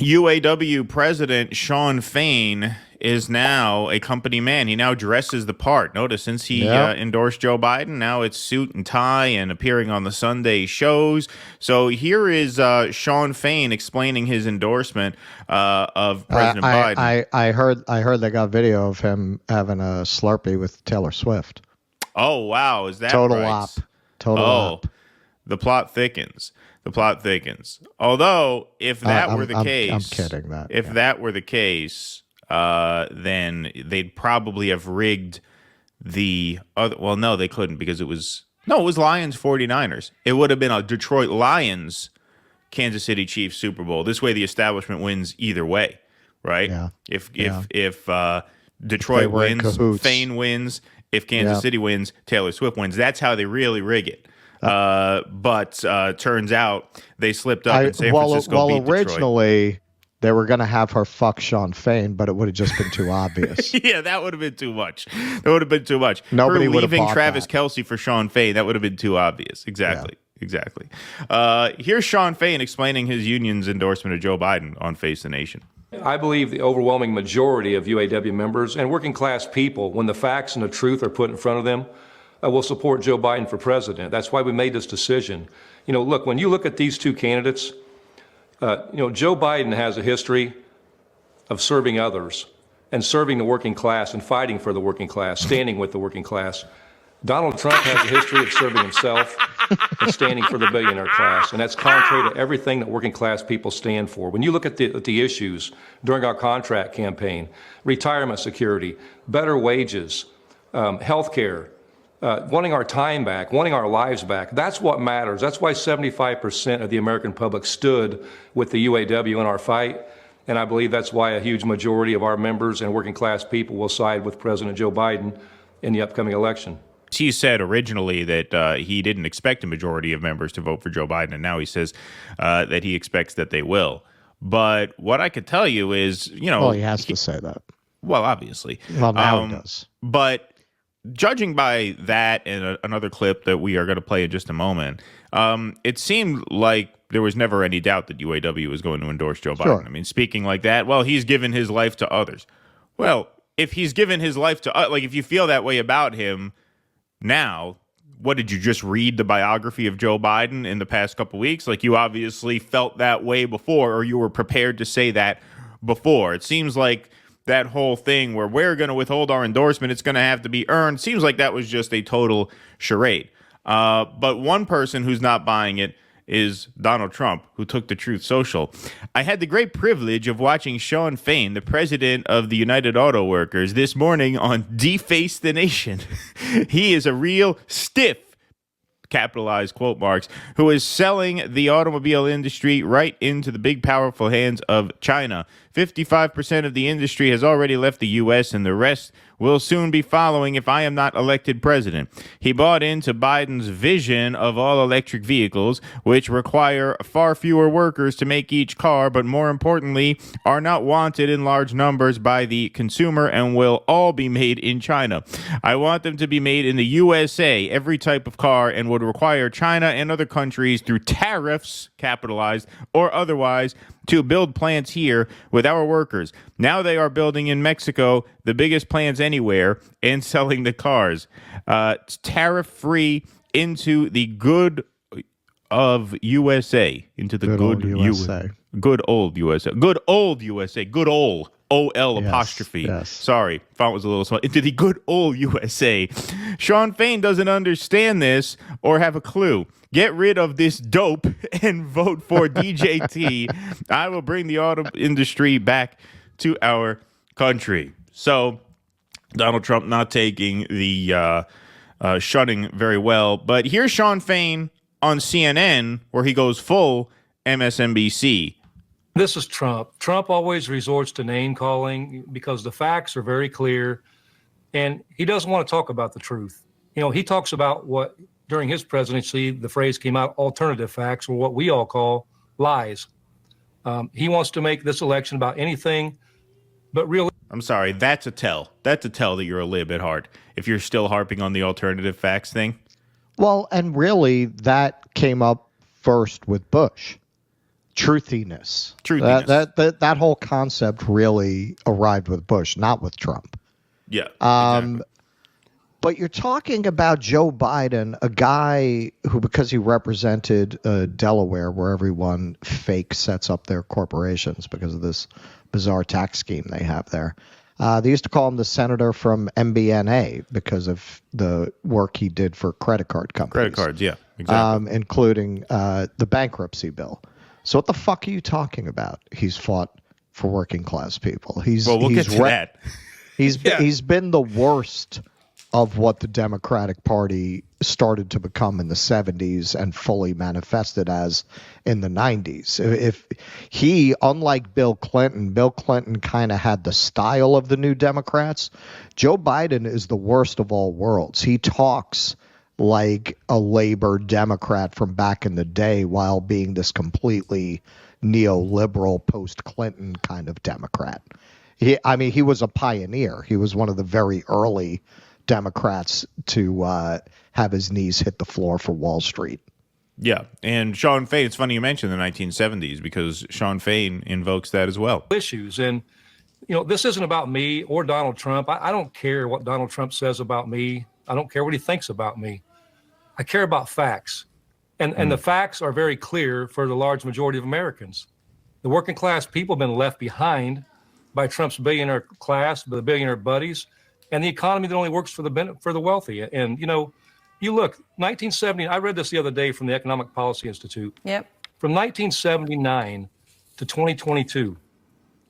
UAW president Shawn Fain is now a company man. He now dresses the part. Notice since he endorsed Joe Biden, now it's suit and tie and appearing on the Sunday shows. So here is Shawn Fain explaining his endorsement of President Biden. I heard they got video of him having a Slurpee with Taylor Swift. Oh wow, is that total right? op? Total op. The plot thickens. The plot thickens. Although, if that were the case, I'm kidding. If that were the case, then they'd probably have rigged the other. Well, no, they couldn't because it was Lions 49ers. It would have been a Detroit Lions Kansas City Chiefs Super Bowl. This way, the establishment wins either way, right? Yeah. If Detroit wins, Fain wins. If Kansas City wins, Taylor Swift wins. That's how they really rig it. But turns out they slipped up and San Francisco beat Detroit. Originally they were going to have her fuck Shawn Fain, but it would have just been too obvious. Yeah, that would have been too much. Nobody would have leaving Travis Kelce for Shawn Fain, that would have been too obvious. Exactly. Here's Shawn Fain explaining his union's endorsement of Joe Biden on Face the Nation. I believe the overwhelming majority of UAW members and working class people, when the facts and the truth are put in front of them, will support Joe Biden for president. That's why we made this decision. Look, when you look at these two candidates, Joe Biden has a history of serving others and serving the working class and fighting for the working class, standing with the working class. Donald Trump has a history of serving himself and standing for the billionaire class, and that's contrary to everything that working class people stand for. When you look at the issues during our contract campaign, retirement security, better wages, health care, wanting our time back, wanting our lives back. That's what matters. That's why 75% of the American public stood with the UAW in our fight. And I believe that's why a huge majority of our members and working class people will side with President Joe Biden in the upcoming election. He said originally that he didn't expect a majority of members to vote for Joe Biden, and now he says that he expects that they will. But what I could tell you is, well, he has to say that. Well, obviously. Well, now he does. But judging by that and another clip that we are going to play in just a moment, it seemed like there was never any doubt that UAW was going to endorse Joe Biden. Sure. I mean, speaking like that, well, he's given his life to others. Well, if he's given his life to, if you feel that way about him now, what did you just read the biography of Joe Biden in the past couple weeks? Like, you obviously felt that way before, or you were prepared to say that before. It seems like that whole thing where we're going to withhold our endorsement, it's going to have to be earned, seems like that was just a total charade. But one person who's not buying it is Donald Trump, who took to Truth Social. I had the great privilege of watching Shawn Fain, the president of the United Auto Workers, this morning on Deface the Nation. He is a real stiff, capitalized quote marks, who is selling the automobile industry right into the big, powerful hands of China. 55% of the industry has already left the U.S., and the rest will soon be following if I am not elected president. He bought into Biden's vision of all-electric vehicles, which require far fewer workers to make each car, but more importantly, are not wanted in large numbers by the consumer and will all be made in China. I want them to be made in the USA, every type of car, and would require China and other countries through tariffs, capitalized, or otherwise, to build plants here with our workers. Now they are building in Mexico, the biggest plants anywhere, and selling the cars. Tariff-free into the good of USA. Into the good USA. Good old USA. Good old USA. Good old. O-L apostrophe. Yes. Sorry, font was a little small. Into the good old USA. Shawn Fain doesn't understand this or have a clue. Get rid of this dope and vote for DJT. I will bring the auto industry back to our country. So Donald Trump not taking the shunning very well. But here's Shawn Fain on CNN where he goes full MSNBC. This is Trump. Trump always resorts to name calling because the facts are very clear, and he doesn't want to talk about the truth. He talks about what, during his presidency, the phrase came out, alternative facts, or what we all call lies. He wants to make this election about anything but really. I'm sorry, that's a tell. That's a tell that you're a little bit hard if you're still harping on the alternative facts thing. Well, and really, that came up first with Bush. truthiness. Truthiness. That whole concept really arrived with Bush, not with Trump. Yeah. Exactly. But you're talking about Joe Biden, a guy who, because he represented Delaware, where everyone fake sets up their corporations because of this bizarre tax scheme they have there. They used to call him the senator from MBNA because of the work he did for credit card companies. Credit cards, yeah, exactly. Including the bankruptcy bill. So what the fuck are you talking about? He's fought for working class people. We'll get to that. He's been the worst of what the Democratic Party started to become in the 70s and fully manifested as in the 90s. If he, unlike Bill Clinton kind of had the style of the New Democrats. Joe Biden is the worst of all worlds. He talks like a labor Democrat from back in the day while being this completely neoliberal post-Clinton kind of Democrat. He was a pioneer. He was one of the very early Democrats to have his knees hit the floor for Wall Street. Yeah, and Shawn Fain, it's funny you mentioned the 1970s because Shawn Fain invokes that as well. Issues. And, this isn't about me or Donald Trump. I don't care what Donald Trump says about me. I don't care what he thinks about me. I care about facts. And the facts are very clear for the large majority of Americans. The working class people have been left behind by Trump's billionaire class, the billionaire buddies, and the economy that only works for the wealthy. And, you look, 1970, I read this the other day from the Economic Policy Institute. Yep. From 1979 to 2022,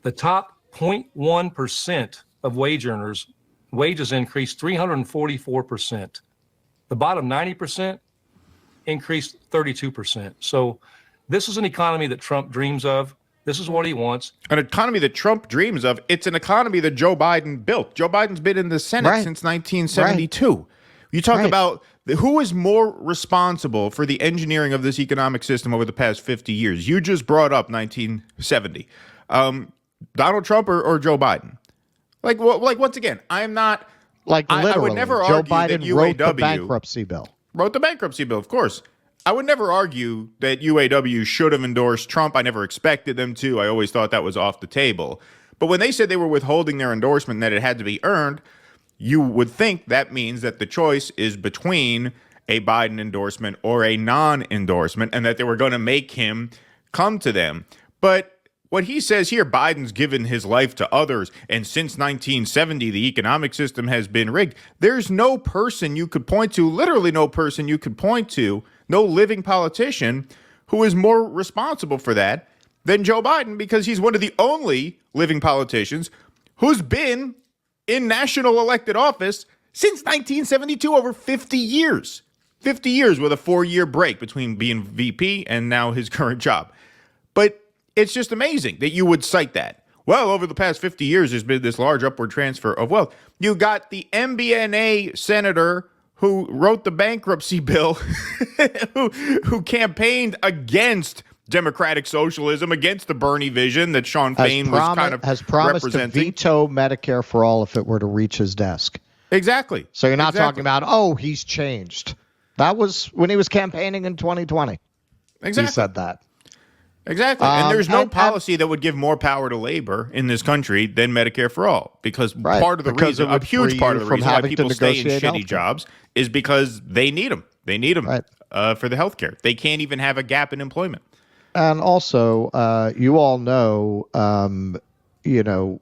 the top 0.1% of wage earners, wages increased 344%. The bottom 90% increased 32%. So this is an economy that Trump dreams of. This is what he wants. An economy that Trump dreams of. It's an economy that Joe Biden built. Joe Biden's been in the Senate since 1972. Right. You talk about who is more responsible for the engineering of this economic system over the past 50 years. You just brought up 1970. Donald Trump or Joe Biden? Like once again, I'm not literally. I would never Joe argue Biden that UAW wrote the bankruptcy bill. Wrote the bankruptcy bill, of course. I would never argue that UAW should have endorsed Trump. I never expected them to. I always thought that was off the table. But when they said they were withholding their endorsement and that it had to be earned, you would think that means that the choice is between a Biden endorsement or a non-endorsement and that they were going to make him come to them. But what he says here, Biden's given his life to others, and since 1970, the economic system has been rigged. There's no person you could point to, literally no person you could point to, no living politician who is more responsible for that than Joe Biden, because he's one of the only living politicians who's been in national elected office since 1972, over 50 years. 50 years with a 4-year break between being VP and now his current job. But it's just amazing that you would cite that. Well, over the past 50 years, there's been this large upward transfer of wealth. You got the MBNA senator who wrote the bankruptcy bill, who campaigned against democratic socialism, against the Bernie vision that Shawn Fain was kind of has promised representing. To veto Medicare for all if it were to reach his desk. Exactly. So you're not talking about, he's changed. That was when he was campaigning in 2020. Exactly. He said that. Exactly. And there's no policy that would give more power to labor in this country than Medicare for all. Because part of the reason, a huge part of the reason why people stay in shitty jobs is because they need them. They need them for the health care. They can't even have a gap in employment. And also, you all know,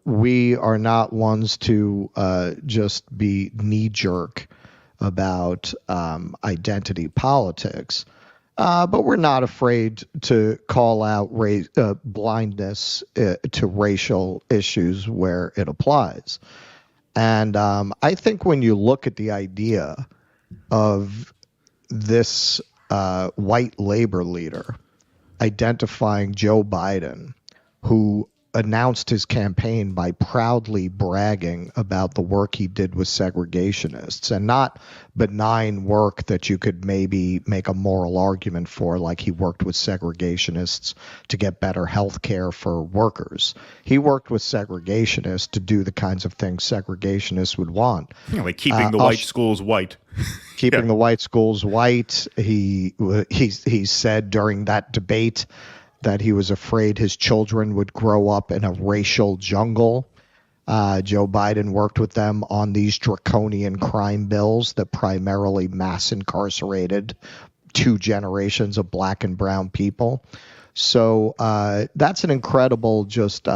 we are not ones to just be knee-jerk about identity politics. But we're not afraid to call out blindness to racial issues where it applies. And I think when you look at the idea of this white labor leader identifying Joe Biden, who announced his campaign by proudly bragging about the work he did with segregationists, and not benign work that you could maybe make a moral argument for, like he worked with segregationists to get better health care for workers. He worked with segregationists to do the kinds of things segregationists would want. Like keeping the white schools white. Keeping the white schools white. He said during that debate that he was afraid his children would grow up in a racial jungle. Joe Biden worked with them on these draconian crime bills that primarily mass incarcerated 2 generations of black and brown people. So that's an incredible just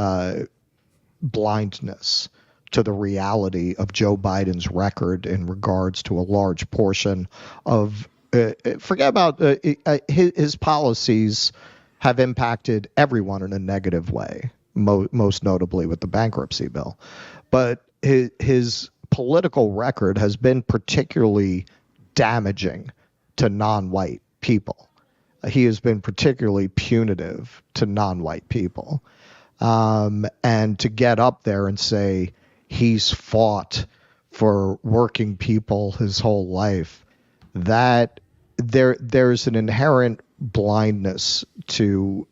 blindness to the reality of Joe Biden's record in regards to a large portion of forget about his policies have impacted everyone in a negative way, most notably with the bankruptcy bill. But his political record has been particularly damaging to non-white people. He has been particularly punitive to non-white people. And to get up there and say he's fought for working people his whole life, that there's an inherent blindness to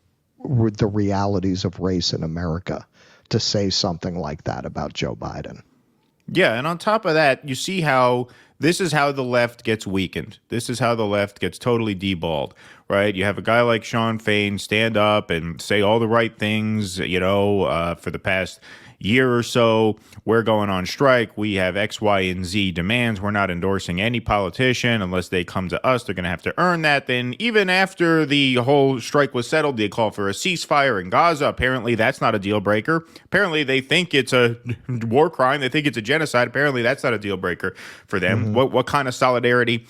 the realities of race in America to say something like that about Joe Biden. Yeah, and on top of that, you see how this is how the left gets weakened. This is how the left gets totally deballed, right? You have a guy like Shawn Fain stand up and say all the right things, for the past year or so. We're going on strike. We have X, Y, and Z demands. We're not endorsing any politician unless they come to us. They're going to have to earn that. Then even after the whole strike was settled, they call for a ceasefire in Gaza. Apparently, that's not a deal breaker. Apparently, they think it's a war crime. They think it's a genocide. Apparently, that's not a deal breaker for them. Mm-hmm. What kind of solidarity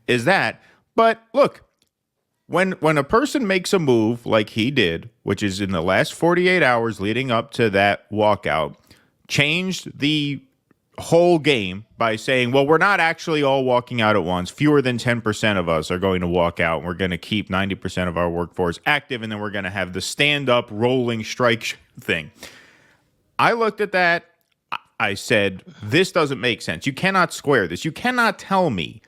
is that? But look, when a person makes a move like he did, which is in the last 48 hours leading up to that walkout, changed the whole game by saying, well, we're not actually all walking out at once. Fewer than 10% of us are going to walk out. And we're going to keep 90% of our workforce active. And then we're going to have the stand-up rolling strike thing. I looked at that. I said, this doesn't make sense. You cannot square this. You cannot tell me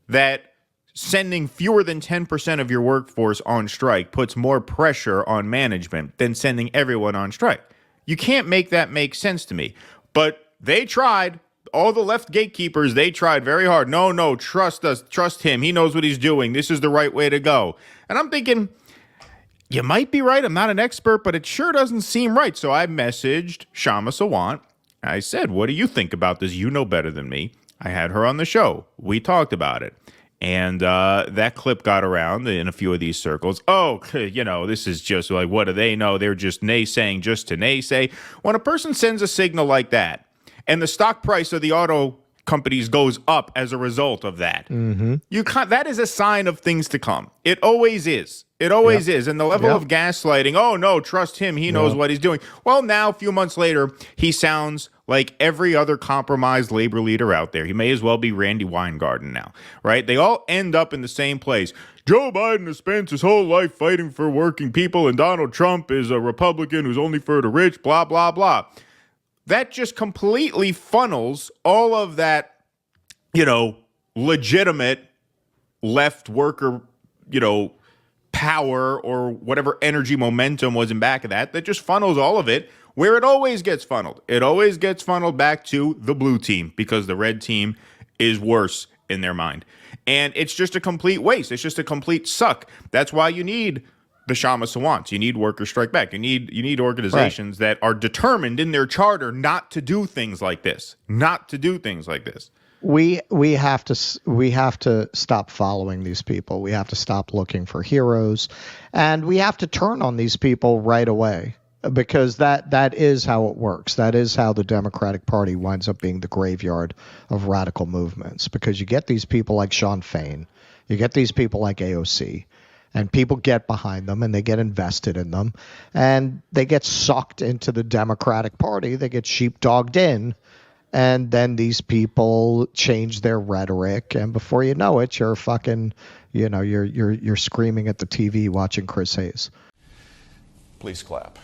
that sending fewer than 10% of your workforce on strike puts more pressure on management than sending everyone on strike. You can't make that make sense to me. But they tried. All the left gatekeepers, they tried very hard. No, trust us. Trust him. He knows what he's doing. This is the right way to go. And I'm thinking, you might be right. I'm not an expert, but it sure doesn't seem right. So I messaged Shama Sawant. I said, what do you think about this? You know better than me. I had her on the show. We talked about it. And that clip got around in a few of these circles. Oh, this is just like, what do they know? They're just naysaying just to naysay. When a person sends a signal like that, and the stock price of the auto companies goes up as a result of that, that is a sign of things to come. It always is. It always is. And the level of gaslighting, oh, no, trust him. He knows what he's doing. Well, now, a few months later, he sounds like every other compromised labor leader out there. He may as well be Randy Weingarten now, right? They all end up in the same place. Joe Biden has spent his whole life fighting for working people, and Donald Trump is a Republican who's only for the rich, blah, blah, blah. That just completely funnels all of that, legitimate left worker, power or whatever energy momentum was in back of that just funnels all of it where it always gets funneled. It always gets funneled back to the blue team because the red team is worse in their mind. And it's just a complete waste. It's just a complete suck. That's why you need the Shama Sawants. You need Workers Strike Back. You need organizations that are determined in their charter not to do things like this. We have to stop following these people. We have to stop looking for heroes, and we have to turn on these people right away, because that is how it works. That is how the Democratic Party winds up being the graveyard of radical movements, because you get these people like Shawn Fain, you get these people like AOC, and people get behind them and they get invested in them, and they get sucked into the Democratic Party. They get sheepdogged in. And then these people change their rhetoric, and before you know it, you're fucking, you're screaming at the TV watching Chris Hayes. Please clap.